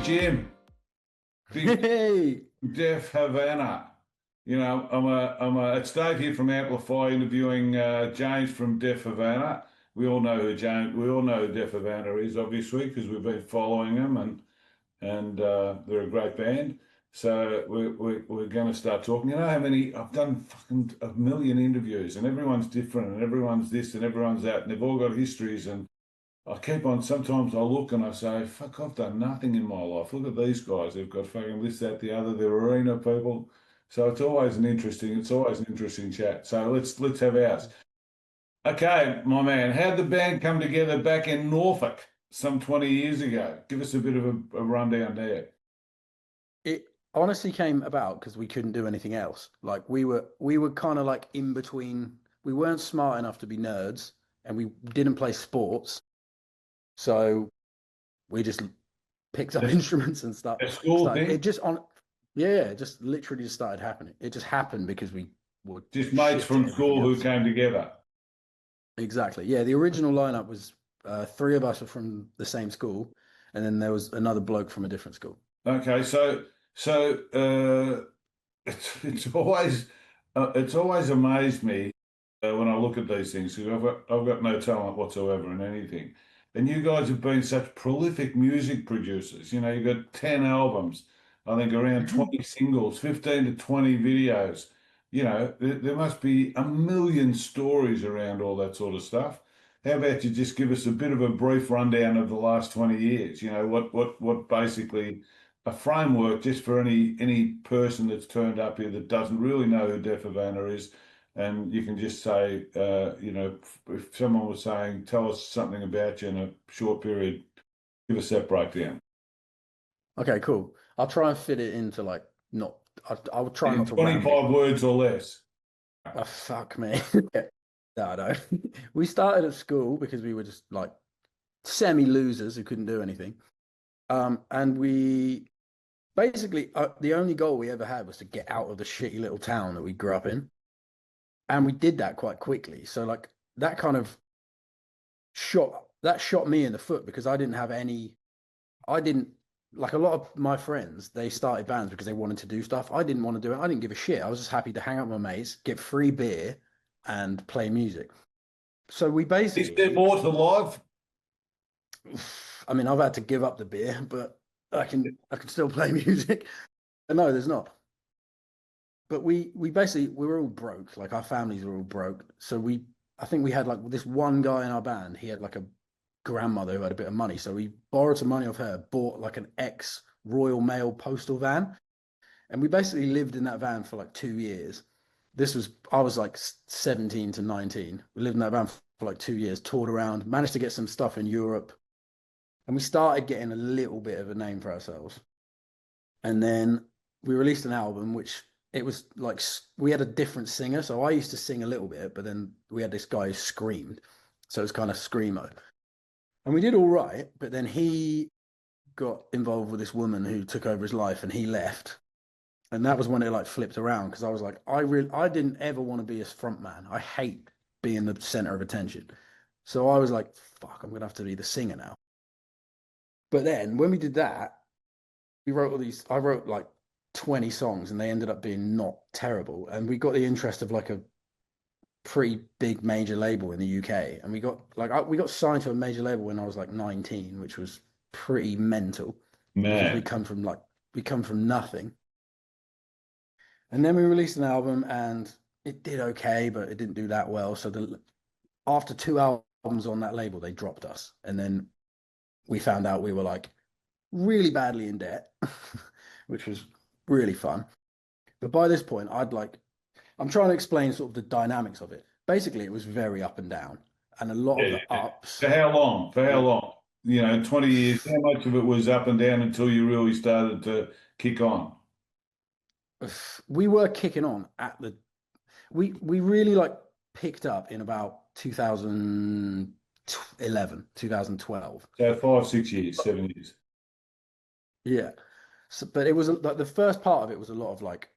Jim. Big Hey, Deaf Havana. It's Dave here from Amplify interviewing James from Deaf Havana. We all know who Deaf Havana is, obviously, because we've been following them, and they're a great band. So we're going to start talking. You know how many I've done fucking a million interviews, and everyone's different, and everyone's this, and everyone's that, and they've all got histories. And I keep on. Sometimes I look and I say, "Fuck, I've done nothing in my life. Look at these guys. They've got fucking this, that, the other. They're arena people." So it's always an interesting chat. So let's have ours. Okay, my man, how'd the band come together back in Norfolk some 20 years ago? Give us a bit of a rundown there. it honestly came about because we couldn't do anything else. Like we were kind of like in between. We weren't smart enough to be nerds, and we didn't play sports, so we just picked up A, instruments and stuff. a school Started thing, it just on, yeah, it just literally just started happening. It just happened because we were just mates shit at from everything school who else. came together. Exactly. Yeah, the original lineup was three of us were from the same school, and then there was another bloke from a different school. Okay, so it's always amazed me when I look at these things because I've got no talent whatsoever in anything, and you guys have been such prolific music producers. You know, you've got 10 albums, I think around 20 singles, 15 to 20 videos. You know, there must be a million stories around all that sort of stuff. How about you just give us a bit of a brief rundown of the last 20 years? You know, what basically a framework just for any person that's turned up here that doesn't really know who Deaf Havana is, and you can just say, if someone was saying, "Tell us something about you in a short period," give us that breakdown Okay, cool. I'll try and fit it into like not. I'll try in not to ramble. 25 words or less. Oh, fuck me. No, I don't. We started at school because we were just like semi losers who couldn't do anything. And we basically the only goal we ever had was to get out of the shitty little town that we grew up in, and we did that quite quickly. So like that kind of shot me in the foot because I didn't have any. I didn't like a lot of my friends. They started bands because they wanted to do stuff. I didn't want to do it. I didn't give a shit. I was just happy to hang out with my mates, get free beer, and play music. So we Is there basically, more to life? I mean, I've had to give up the beer, but I can still play music. But no, there's not. But we basically we were all broke. Like our families were all broke. So I think we had like this one guy in our band. He had like a grandmother who had a bit of money. So we borrowed some money off her, bought like an ex Royal Mail postal van, and we basically lived in that van for like 2 years. I was like 17 to 19. We lived in that van for like 2 years, toured around, managed to get some stuff in Europe, and we started getting a little bit of a name for ourselves. And then we released an album, which it was like we had a different singer. So I used to sing a little bit, but then we had this guy who screamed. So it was kind of screamo. And we did all right, but then he got involved with this woman who took over his life and he left. And that was when it like flipped around because I was like, I didn't ever want to be a front man. I hate being the center of attention. So I was like, fuck, I'm gonna have to be the singer now. But then when we did that, I wrote like 20 songs and they ended up being not terrible. And we got the interest of like a pretty big major label in the UK. And we got signed to a major label when I was like 19, which was pretty mental because Man, we come from nothing. And then we released an album and it did okay, but it didn't do that well. So after two albums on that label, they dropped us. And then we found out we were like really badly in debt, which was really fun. But by this point, I'm trying to explain sort of the dynamics of it. Basically, it was very up and down. And a lot of yeah. the ups For how long? For how were, long? 20 years. How much of it was up and down until you really started to kick on? we were kicking on at we really like picked up in about 2011, 2012. So 5, 6 years, 7 years. Yeah. So, but it was like the first part of it was a lot of like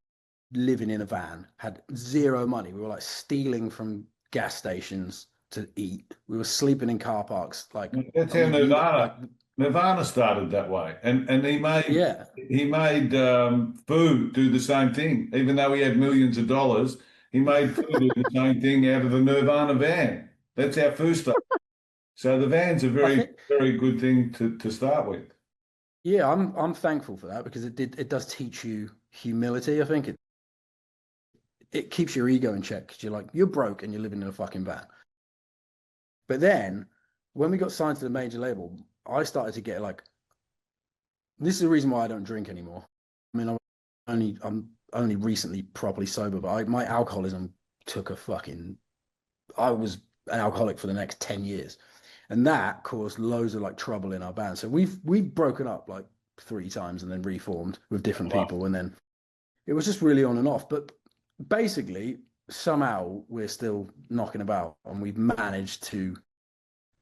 living in a van, had zero money. We were like stealing from gas stations, to eat. We were sleeping in car parks. Like That's how Nirvana started that way, and yeah, he made food do the same thing. Even though he had millions of dollars, he made food do the same thing out of the Nirvana van. That's how food started. So the van's a I very think very good thing to start with. yeah, I'm thankful for that because it does teach you humility. I think it keeps your ego in check because you're like you're broke and you're living in a fucking van. But then when we got signed to the major label, I started to get like this is the reason why I don't drink anymore. I mean, I'm only recently properly sober, but my alcoholism took a fucking. I was an alcoholic for the next 10 years, and that caused loads of like trouble in our band. So we've broken up like 3 times and then reformed with different Wow. people, and then it was just really on and off. But basically, somehow we're still knocking about, and we've managed to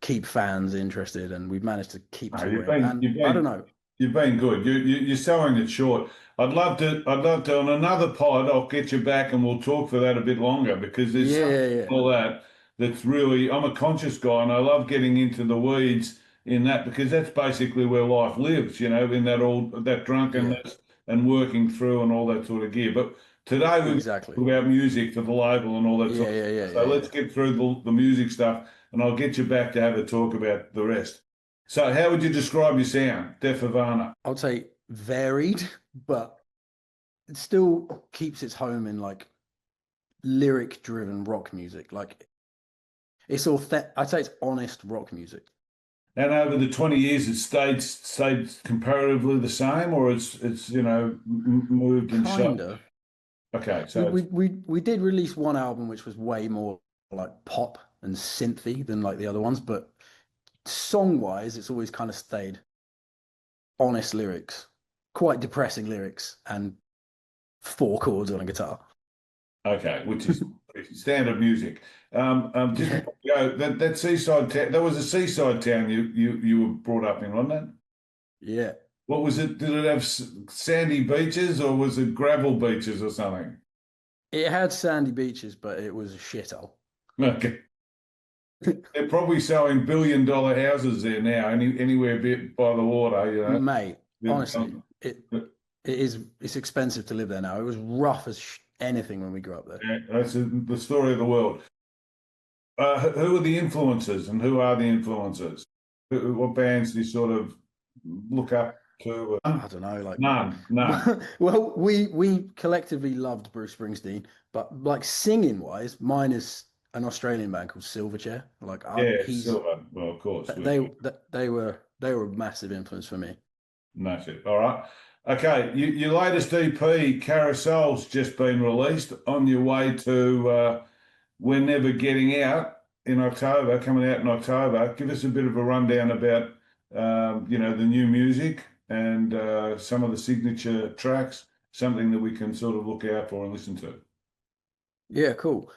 keep fans interested, and we've managed to keep No, touring. And I don't know. you've been good. You're selling it short. I'd love to on another pod. I'll get you back and we'll talk for that a bit longer because there's Yeah, something yeah, yeah. all that that's really. I'm a conscious guy and I love getting into the weeds in that because that's basically where life lives. You know, in that Yeah, drunkenness and working through and all that sort of gear. But today we're going to exactly. talk about music for the label and all that Yeah, sort of yeah, yeah, stuff. yeah, So let's yeah. get through the music stuff and I'll get you back to have a talk about the rest. So, how would you describe your sound, Deaf Havana? I would say varied, but it still keeps its home in like lyric driven rock music. Like it's I'd say it's honest rock music. And over the 20 years, it stayed comparatively the same, or it's moved and shot. Kinda. Okay, We so we it's we we did release one album which was way more like pop and synthy than like the other ones, but song wise, it's always kind of stayed honest lyrics, quite depressing lyrics, and 4 chords on a guitar. okay, which is standard music. Just Yeah. before we go, that seaside town, that was a seaside town you were brought up in, wasn't it? Yeah. What was it? Did it have sandy beaches or was it gravel beaches or something? It had sandy beaches, but it was a shithole. Okay. They're probably selling billion-dollar houses there now, anywhere bit by the water, you know. Mate, They've honestly, it's expensive to live there now. It was rough as anything when we grew up there. Yeah, that's the story of the world. Who are the influences and who are the influences? What bands do you sort of look up to? I don't know, like None. well, we collectively loved Bruce Springsteen, but like singing wise, mine is an Australian band called Silverchair. Like Yeah, he's Silver. Well, of course. they were a massive influence for me. That's it. All right. Okay, your latest EP, Carousel's just been released on your way to We're Never Getting Out in October, coming out in October. Give us a bit of a rundown about, the new music and some of the signature tracks, something that we can sort of look out for and listen to. Yeah, cool.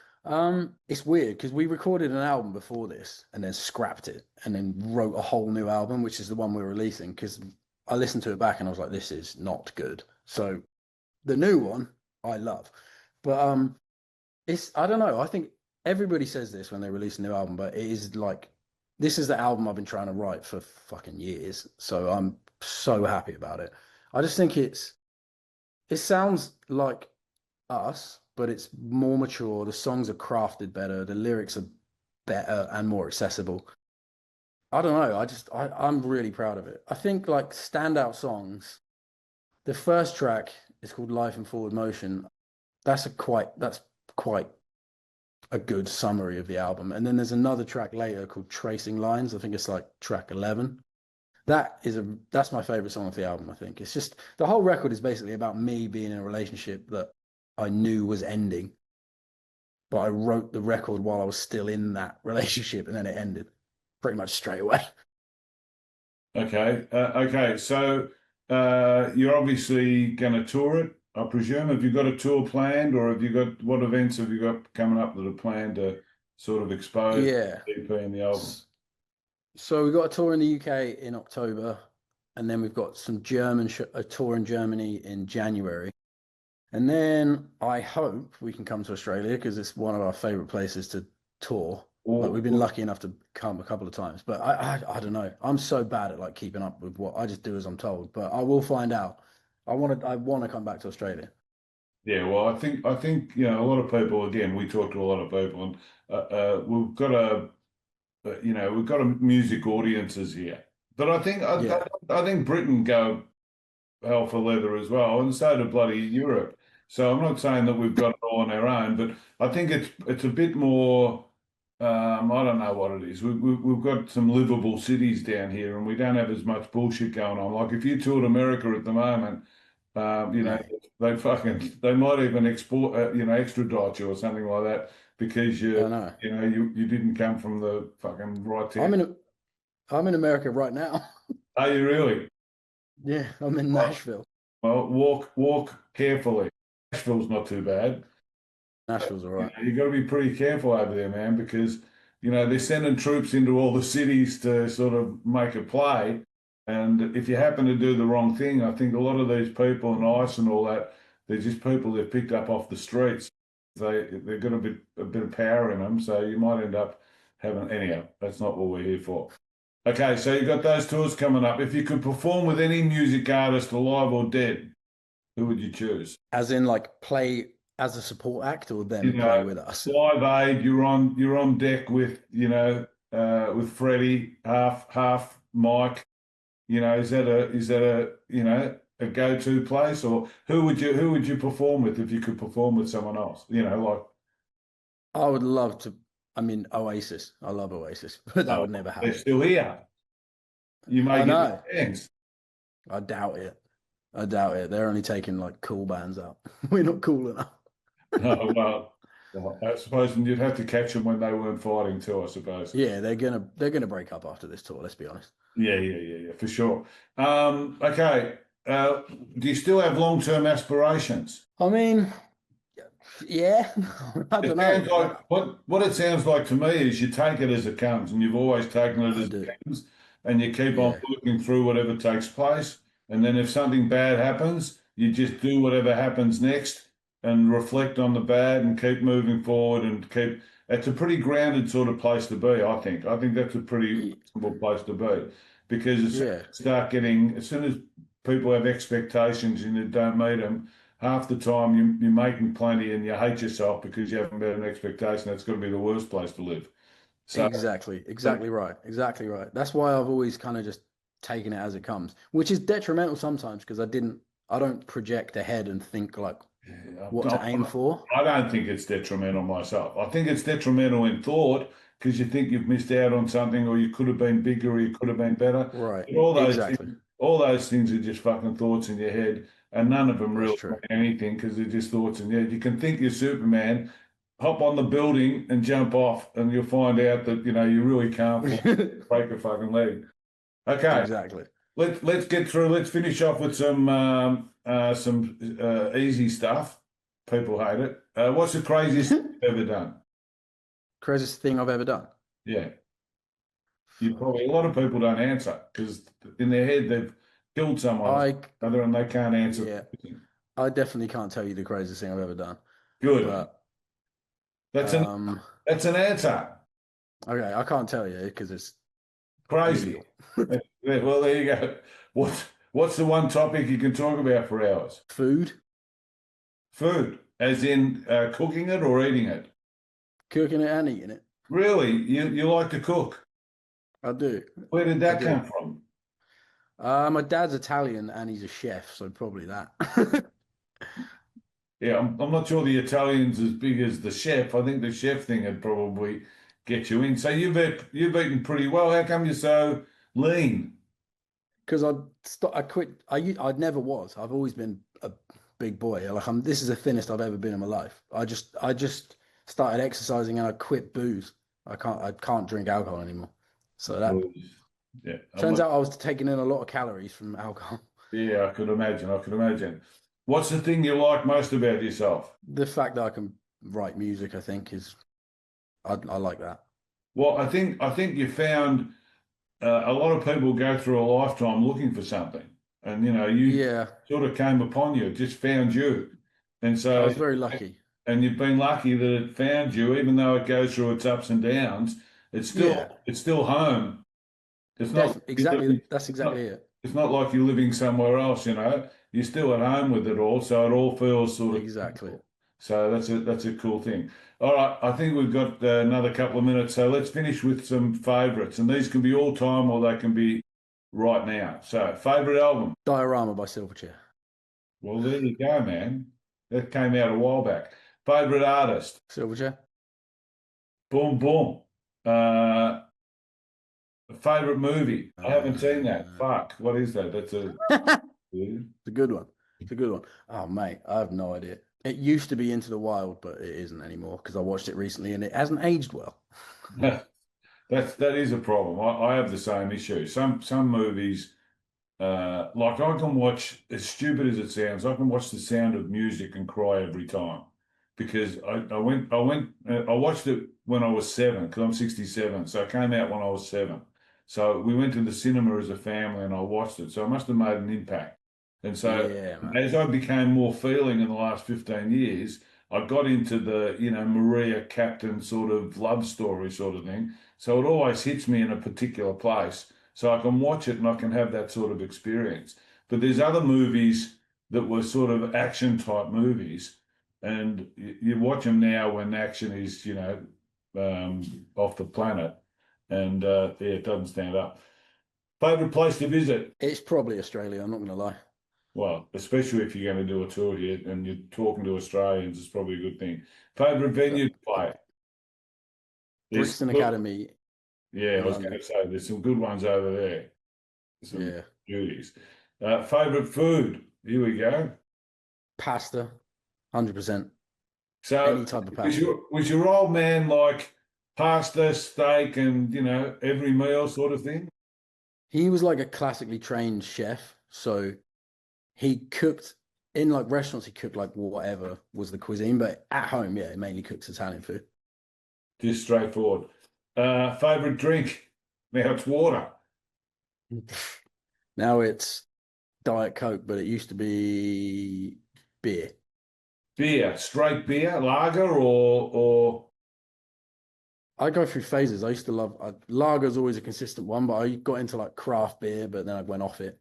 It's weird because we recorded an album before this and then scrapped it and then wrote a whole new album, which is the one we're releasing. Because I listened to it back and I was like, this is not good. So the new one I love, but it's I don't know. I think everybody says this when they release a new album, but it is like this is the album I've been trying to write for fucking years. So I'm so happy about it. I just think it sounds like us, but it's more mature. The songs are crafted better. The lyrics are better and more accessible. I don't know. I'm really proud of it. I think like standout songs. The first track is called Life in Forward Motion. That's quite a good summary of the album. And then there's another track later called Tracing Lines. I think it's like track 11. That's my favorite song of the album, I think. It's just the whole record is basically about me being in a relationship that I knew was ending, but I wrote the record while I was still in that relationship and then it ended pretty much straight away. Okay. Okay. So you're obviously going to tour it, I presume. Have you got a tour planned, or what events have you got coming up that are planned to sort of expose Yeah. the EP and the album? So we've got a tour in the UK in October, and then we've got a tour in Germany in January. And then I hope we can come to Australia because it's one of our favorite places to tour. Like we've been or lucky enough to come a couple of times, but I don't know. I'm so bad at like keeping up with what I just do as I'm told. But I will find out. I want to come back to Australia. yeah, well, I think a lot of people. Again, we talk to a lot of people, and we've got we've got a music audiences here. But Yeah, I think Britain go hell for leather as well, and so do bloody Europe. So I'm not saying that we've got it all on our own, but I think it's a bit more. I don't know what it is. We've got some livable cities down here, and we don't have as much bullshit going on. Like if you toured America at the moment, mate. they might even export extradite you or something like that because I know. you didn't come from the fucking right I'm town. in I'm in America right now. Are you really? Yeah, I'm in Nashville. Well, walk carefully. Nashville's not too bad. Nashville's all right. You got to be pretty careful over there, man, because they're sending troops into all the cities to sort of make a play. And if you happen to do the wrong thing, I think a lot of these people and ICE and all that, they're just people they've picked up off the streets. They've got a bit of power in them, so you might end up having anyhow. That's not what we're here for. Okay, so you've got those tours coming up. If you could perform with any music artist, alive or dead, who would you choose? As in, like, play as a support act or You them play know, with us. Live Aid, you're on deck with with Freddie, half Mike. Is that a go-to place, or who would you perform with if you could perform with someone else? Like, I would love to. I mean, Oasis. I love Oasis, but that oh, would never they're happen. still here. You may I get know. a chance. I doubt it. I doubt it. They're only taking like cool bands out. We're not cool enough. Oh, well, I suppose you'd have to catch them when they weren't fighting too, I suppose. Yeah, they're gonna break up after this tour. Let's be honest. Yeah, for sure. Okay. Do you still have long-term aspirations? I mean, yeah. I It don't sounds know. like what it sounds like to me is you take it as it comes, and you've always taken it I as do. it comes, and you keep on Yeah, working through whatever takes place. And then if something bad happens, you just do whatever happens next and reflect on the bad and keep moving forward and keep. It's a pretty grounded sort of place to be, I think. I think that's a pretty Y- reasonable place to be because yeah. as soon as people have expectations and you don't meet them, half the time you're making plenty and you hate yourself because you haven't met an expectation. That's going to be the worst place to live. So, Exactly. Exactly right. Exactly right. That's why I've always kind of just taken it as it comes, which is detrimental sometimes because I don't project ahead and think like yeah, what to aim for. I don't think it's detrimental myself. I think it's detrimental in thought because you think you've missed out on something or you could have been bigger or you could have been better. Right. But Exactly. all those things are just fucking thoughts in your head, and none of them That's really true. mean anything because they're just thoughts in your head. You can think you're Superman, hop on the building and jump off, and you'll find out that you really can't break a fucking leg. Okay, Exactly. let's get through. Let's finish off with some easy stuff. People hate it. What's the craziest thing you've ever done? Craziest thing I've ever done. Yeah, a lot of people don't answer because in their head they've killed someone or I other and they can't answer. yeah, I definitely can't tell you the craziest thing I've ever done. Good. But That's an um that's an answer. okay, I can't tell you because it's Crazy. illegal. Well, there you go. What's the one topic you can talk about for hours? Food, Food, as in cooking it or eating it. cooking it and eating it. Really, you like to cook? I do. Where did I that do. come from? My dad's Italian and he's a chef, so probably that. Yeah, I'm not sure the Italian's as big as the chef. I think the chef thing would probably get you in. So you've eaten pretty well. How come you're so lean? Because I quit. I never was. I've always been a big boy. Like this is the thinnest I've ever been in my life. I just started exercising and I quit booze. I can't drink alcohol anymore. So that Yeah, turns out I was taking in a lot of calories from alcohol. yeah, I could imagine. I could imagine. What's the thing you like most about yourself? The fact that I can write music, I think, I like that. Well, I think you found a lot of people go through a lifetime looking for something, and you Yeah, sort of came upon you, just found you, and I so was very lucky. and you've been lucky that it found you, even though it goes through its ups and downs. Yeah, It's still home. It's not like definitely. you're Exactly. living, That's exactly it. it's not like you're living somewhere else, you know. You're still at home with it all, so it all feels sort of Exactly. comfortable. So that's a cool thing. All right, I think we've got another couple of minutes, so let's finish with some favourites, and these can be all time or they can be right now. So, favourite album? Diorama by Silverchair. Well, there you go, man. That came out a while back. Favourite artist? Silverchair. Boom, boom. Uh, Favourite movie? I haven't seen that. Uh, Fuck, what is that? That's a it's a good one. It's a good one. Oh, mate, I have no idea. It used to be Into the Wild, but it isn't anymore because I watched it recently and it hasn't aged well. that is a problem. I have the same issue. Some movies, like I can watch, as stupid as it sounds, I can watch The Sound of Music and cry every time because I watched it when I was 7 because I'm 67, so it came out when I was 7. So we went to the cinema as a family and I watched it. So it must have made an impact. And so Yeah, man. as I became more feeling in the last 15 years, I got into the, Maria Captain sort of love story sort of thing. So it always hits me in a particular place. So I can watch it and I can have that sort of experience. But there's other movies that were sort of action type movies, and you watch them now when action is, off the planet, and yeah, it doesn't stand up. Favorite place to visit? It's probably Australia. I'm not going to lie. Well, especially if you're going to do a tour here and you're talking to Australians, it's probably a good thing. Favorite venue to play? There's Brixton Academy yeah, I in was going London. to say there's some good ones over there. Some Yeah. beauties. Favorite food? Here we go. Pasta, 100%. So Any type of was pasta. your old man like pasta, steak, and every meal sort of thing? He was like a classically trained chef. So he cooked in like restaurants, he cooked like whatever was the cuisine, but at home, yeah, he mainly cooks Italian food. Just straightforward. Favorite drink? Now it's water. Now it's Diet Coke, but it used to be beer. Beer, straight beer, lager or I go through phases. I used to love lager's always a consistent one, but I got into like craft beer, but then I went off it.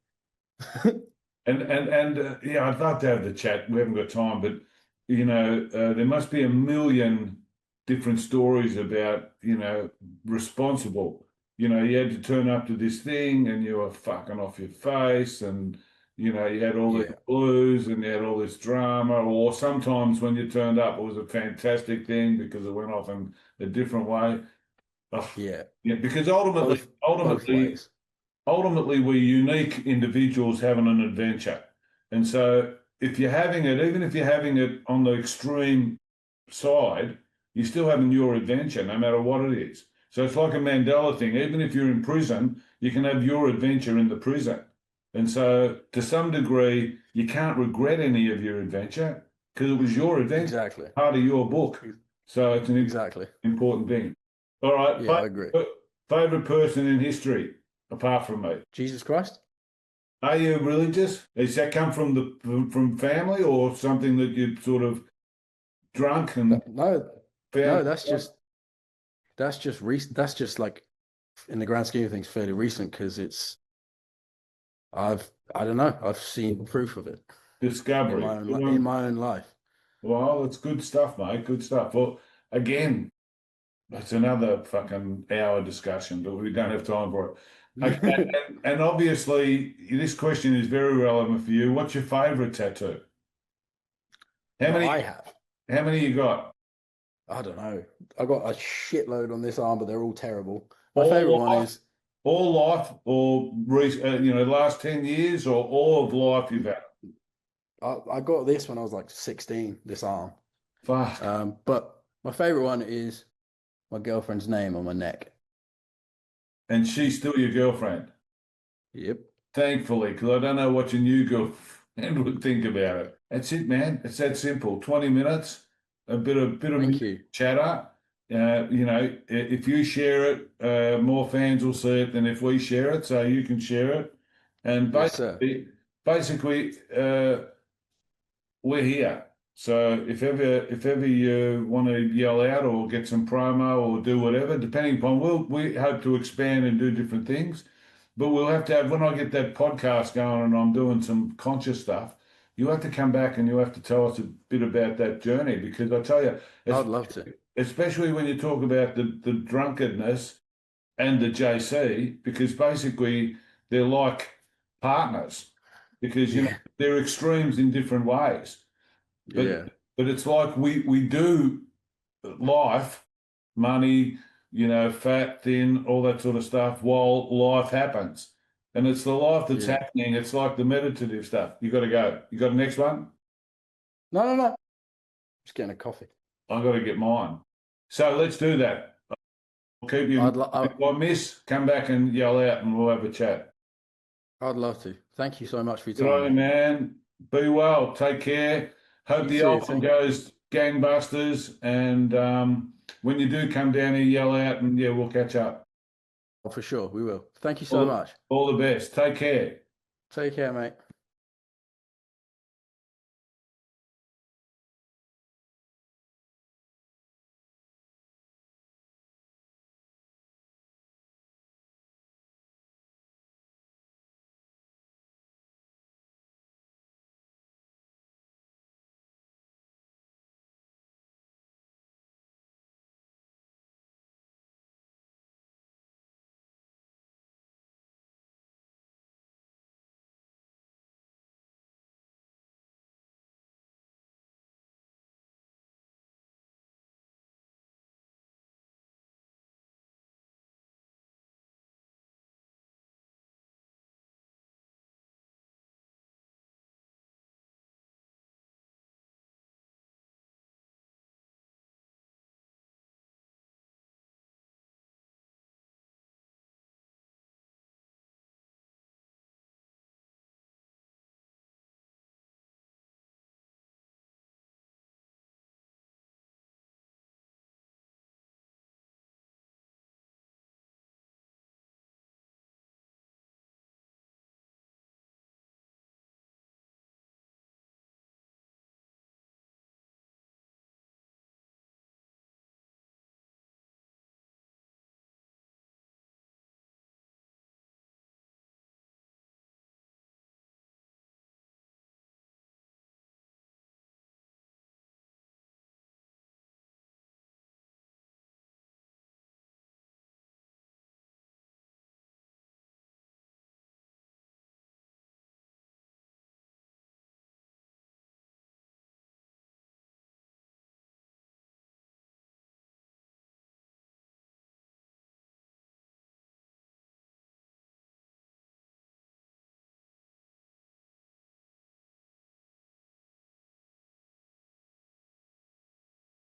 and yeah, I'd love to have the chat. We haven't got time, but there must be a million different stories about responsible. You had to turn up to this thing, and you were fucking off your face, and you had all these Yeah, blues, and you had all this drama. Or sometimes when you turned up, it was a fantastic thing because it went off in a different way. Ugh. yeah, Yeah, because ultimately, both ultimately, ways. ultimately we're unique individuals having an adventure. And so if you're having it, even if you're having it on the extreme side, you're still having your adventure, no matter what it is. So it's like a Mandela thing. Even if you're in prison, you can have your adventure in the prison. And so to some degree, you can't regret any of your adventure because it was your adventure, Exactly, part of your book. So it's an exactly. important thing. All right, Yeah, I agree. favorite person in history apart from me. Jesus Christ? Are you religious? Does that come from from family or something that you sort of drunk and No, found? no, that's just recent. That's just like in the grand scheme of things, fairly recent because I don't know, I've seen proof of it in Discovery. my own in my own life. Well, it's good stuff, mate. Good stuff. Well, again, that's another fucking hour discussion, but we don't have time for it. Okay, and obviously, this question is very relevant for you. What's your favorite tattoo? How Well, many? I have. How many you got? I don't know. I got a shitload on this arm, but they're all terrible. My favorite All one life, is all life, or last 10 years, or all of life you've had. I got this when I was like 16. This arm, Fuck. but my favorite one is my girlfriend's name on my neck. And she's still your girlfriend. Yep. Thankfully, because I don't know what your new girlfriend would think about it. That's it, man. It's that simple. 20 minutes, a bit of Thank you. chatter. If you share it, more fans will see it than if we share it. So you can share it. And Yes, sir. basically, we're here. So if ever you want to yell out or get some promo or do whatever, depending upon, we hope to expand and do different things. But we'll have to have, when I get that podcast going and I'm doing some conscious stuff, you have to come back and you have to tell us a bit about that journey, because I tell you, I'd love to. especially when you talk about the drunkenness and the JC, because basically they're like partners, because you know Yeah. they're extremes in different ways. But Yeah. but it's like we do life, money, you know, fat, thin, all that sort of stuff while life happens. And it's the life that's Yeah. happening. It's like the meditative stuff. You got to go. You got a next one? No, no, no. Just getting a coffee. I've got to get mine. So let's do that. I'll keep you. If I miss, come back and yell out and we'll have a chat. I'd love to. Thank you so much for your Good time, on you, mate. man. Be well. Take care. Hope You the too. album goes gangbusters. And when you do come down here, yell out and yeah, we'll catch up. For sure, we will. Thank you so much. All the best. Take care. Take care, mate.